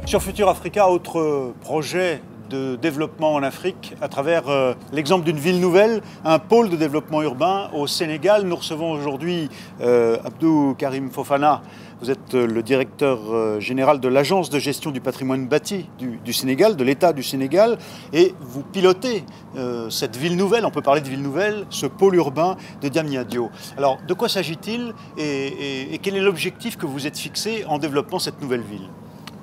Sur Futur Africa, autre projet de développement en Afrique à travers l'exemple d'une ville nouvelle, un pôle de développement urbain au Sénégal. Nous recevons aujourd'hui Abdou Karim Fofana. Vous êtes le directeur général de l'Agence de gestion du patrimoine bâti du Sénégal, de l'État du Sénégal, et vous pilotez cette ville nouvelle, on peut parler de ville nouvelle, ce pôle urbain de Diamniadio. Alors, de quoi s'agit-il et quel est l'objectif que vous êtes fixé en développant cette nouvelle ville ?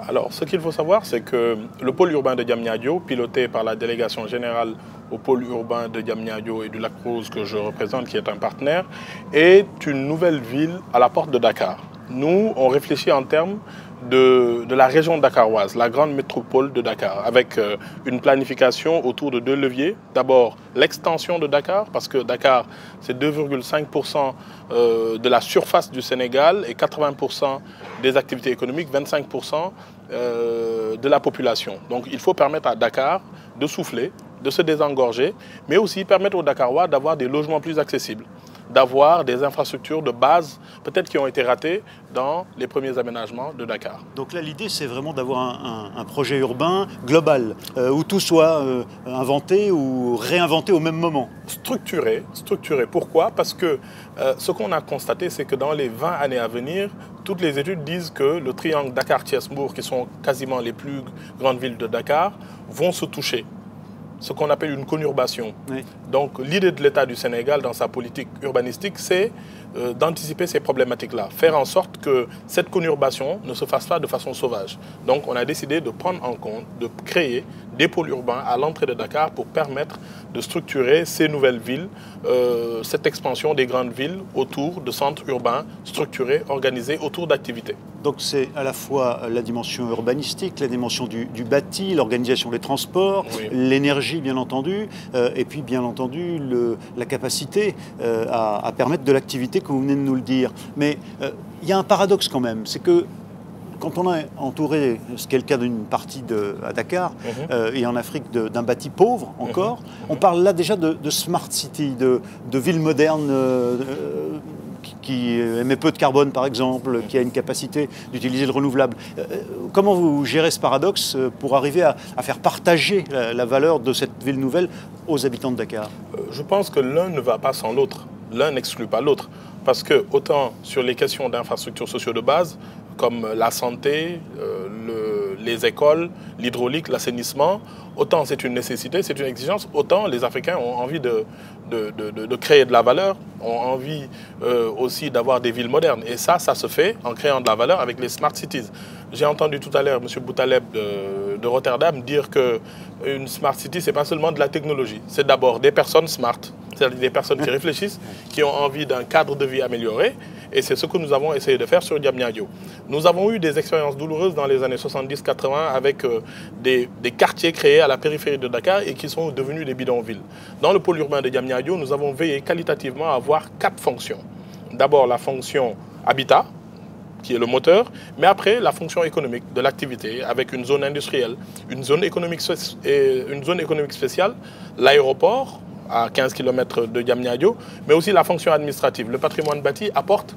Alors, ce qu'il faut savoir, c'est que le pôle urbain de Diamniadio, piloté par la délégation générale au pôle urbain de Diamniadio et du Lac Rose que je représente, qui est un partenaire, est une nouvelle ville à la porte de Dakar. Nous, on réfléchit en termes de la région dakaroise, la grande métropole de Dakar, avec une planification autour de deux leviers. D'abord, l'extension de Dakar, parce que Dakar, c'est 2,5% de la surface du Sénégal et 80% des activités économiques, 25% de la population. Donc il faut permettre à Dakar de souffler, de se désengorger, mais aussi permettre aux Dakarois d'avoir des logements plus accessibles, d'avoir des infrastructures de base, peut-être qui ont été ratées dans les premiers aménagements de Dakar. Donc là, l'idée, c'est vraiment d'avoir un projet urbain global, où tout soit inventé ou réinventé au même moment. Structuré. Pourquoi? Parce que ce qu'on a constaté, c'est que dans les 20 années à venir, toutes les études disent que le triangle Dakar-Thiès-Mbour, qui sont quasiment les plus grandes villes de Dakar, vont se toucher. Ce qu'on appelle une conurbation. Oui. Donc l'idée de l'État du Sénégal dans sa politique urbanistique, c'est d'anticiper ces problématiques-là, faire en sorte que cette conurbation ne se fasse pas de façon sauvage. Donc on a décidé de prendre en compte, de créer des pôles urbains à l'entrée de Dakar pour permettre de structurer ces nouvelles villes, cette expansion des grandes villes autour de centres urbains structurés, organisés autour d'activités. Donc c'est à la fois la dimension urbanistique, la dimension du bâti, l'organisation des transports, oui, l'énergie bien entendu, et puis bien entendu la capacité à permettre de l'activité que vous venez de nous le dire. Mais il y a un paradoxe quand même, c'est que quand on est entouré, ce qui est le cas d'une partie à Dakar, et en Afrique d'un bâti pauvre encore, on parle là déjà de smart city, de villes modernes qui émet peu de carbone par exemple, qui a une capacité d'utiliser le renouvelable. Comment vous gérez ce paradoxe pour arriver à faire partager la valeur de cette ville nouvelle aux habitants de Dakar? Je pense que l'un ne va pas sans l'autre, l'un n'exclut pas l'autre. Parce que autant sur les questions d'infrastructures sociaux de base, comme la santé, les écoles, l'hydraulique, l'assainissement, autant c'est une nécessité, c'est une exigence, autant les Africains ont envie de créer de la valeur, ont envie aussi d'avoir des villes modernes. Et ça se fait en créant de la valeur avec les smart cities. J'ai entendu tout à l'heure M. Boutaleb de Rotterdam dire qu'une smart city, ce n'est pas seulement de la technologie, c'est d'abord des personnes smart, c'est-à-dire des personnes qui réfléchissent, qui ont envie d'un cadre de vie amélioré. Et c'est ce que nous avons essayé de faire sur Diamniadio. Nous avons eu des expériences douloureuses dans les années 70-80 avec des quartiers créés à la périphérie de Dakar et qui sont devenus des bidonvilles. Dans le pôle urbain de Diamniadio, nous avons veillé qualitativement à avoir 4 fonctions. D'abord la fonction habitat, qui est le moteur, mais après la fonction économique de l'activité avec une zone industrielle, une zone économique spéciale, l'aéroport, à 15 km de Diamniadio, mais aussi la fonction administrative. Le patrimoine bâti apporte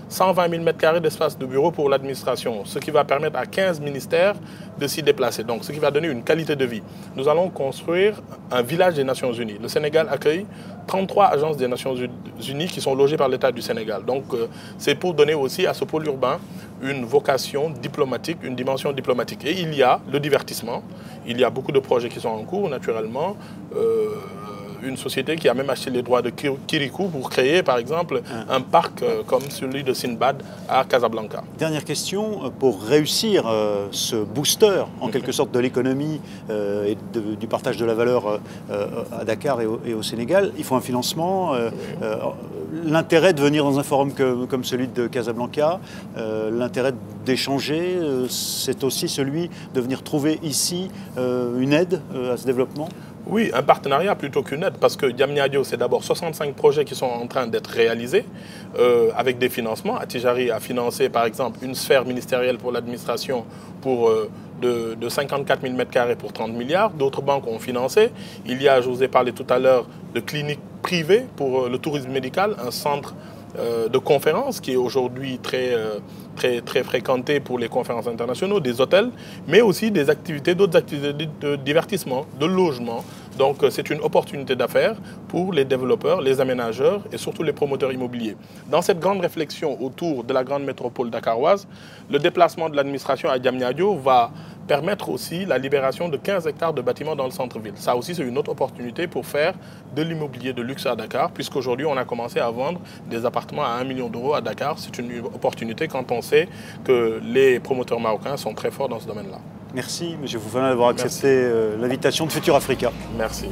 120 000 m² d'espace de bureau pour l'administration, ce qui va permettre à 15 ministères de s'y déplacer, donc ce qui va donner une qualité de vie. Nous allons construire un village des Nations Unies. Le Sénégal accueille 33 agences des Nations Unies qui sont logées par l'État du Sénégal. Donc c'est pour donner aussi à ce pôle urbain une vocation diplomatique, une dimension diplomatique. Et il y a le divertissement, il y a beaucoup de projets qui sont en cours naturellement, une société qui a même acheté les droits de Kirikou pour créer, par exemple, un parc comme celui de Sinbad à Casablanca. Dernière question, pour réussir ce booster, en quelque sorte, de l'économie et du partage de la valeur à Dakar et au Sénégal, il faut un financement. L'intérêt de venir dans un forum comme celui de Casablanca, l'intérêt d'échanger, c'est aussi celui de venir trouver ici une aide à ce développement? Oui, un partenariat plutôt qu'une aide, parce que Diamniadio, c'est d'abord 65 projets qui sont en train d'être réalisés avec des financements. Attijari a financé, par exemple, une sphère ministérielle pour l'administration pour de 54 000 m² pour 30 milliards. D'autres banques ont financé. Il y a, je vous ai parlé tout à l'heure, de cliniques privées pour le tourisme médical, un centre de conférences qui est aujourd'hui très fréquenté pour les conférences internationales, des hôtels, mais aussi d'autres activités de divertissement, de logement. Donc c'est une opportunité d'affaires pour les développeurs, les aménageurs et surtout les promoteurs immobiliers. Dans cette grande réflexion autour de la grande métropole dakaroise, le déplacement de l'administration à Diamniadio va permettre aussi la libération de 15 hectares de bâtiments dans le centre-ville. Ça aussi, c'est une autre opportunité pour faire de l'immobilier de luxe à Dakar, puisqu'aujourd'hui, on a commencé à vendre des appartements à 1 million d'euros à Dakar. C'est une opportunité quand on sait que les promoteurs marocains sont très forts dans ce domaine-là. Merci, M. Fofana, d'avoir accepté l'invitation de Futur Africa. Merci.